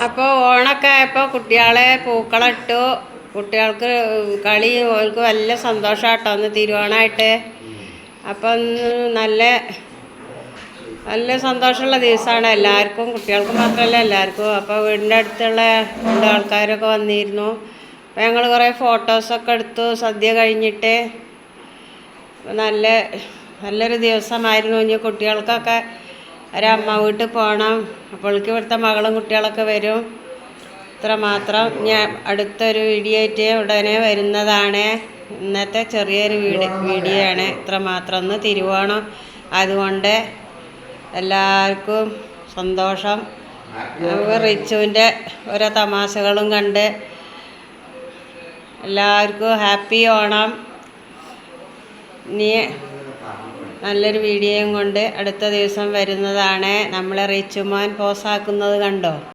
അപ്പോൾ ഓണൊക്കെ ആയപ്പോൾ കുട്ടികളെ പൂക്കളിട്ടു. കുട്ടികൾക്ക് കളി ഓൾക്ക് നല്ല സന്തോഷമാട്ടോ ഒന്ന് തിരുവോണമായിട്ട്. അപ്പം നല്ല നല്ല സന്തോഷമുള്ള ദിവസമാണ് എല്ലാവർക്കും, കുട്ടികൾക്ക് മാത്രമല്ല എല്ലാവർക്കും. അപ്പോൾ വീടിൻ്റെ അടുത്തുള്ള രണ്ട് ആൾക്കാരൊക്കെ വന്നിരുന്നു. അപ്പോൾ ഞങ്ങൾ കുറേ ഫോട്ടോസൊക്കെ എടുത്തു സദ്യ കഴിഞ്ഞിട്ട്. നല്ലൊരു ദിവസമായിരുന്നു. ഇനി കുട്ടികൾക്കൊക്കെ ഒരമ്മ വീട്ടിൽ പോകണം. അപ്പോഴേക്ക് ഇവിടുത്തെ മകളും കുട്ടികളൊക്കെ വരും. ഇത്ര മാത്രം. ഞാൻ അടുത്തൊരു വീഡിയോ ആയിട്ട് ഉടനെ വരുന്നതാണ്. ഇന്നത്തെ ചെറിയൊരു വീഡിയോ ആണ്. ഇത്ര മാത്രം. ഒന്ന് തിരുവോണം അതുകൊണ്ട് എല്ലാവർക്കും സന്തോഷം. റിച്ചുവിൻ്റെ ഓരോ തമാശകളും കണ്ട് എല്ലാവർക്കും ഹാപ്പി ഓണം. ഇനി നല്ലൊരു വീഡിയോയും കൊണ്ട് അടുത്ത ദിവസം വരുന്നതാണ്. നമ്മളെ റിച്ചുമോൻ പോസാക്കുന്നത് കണ്ടോ?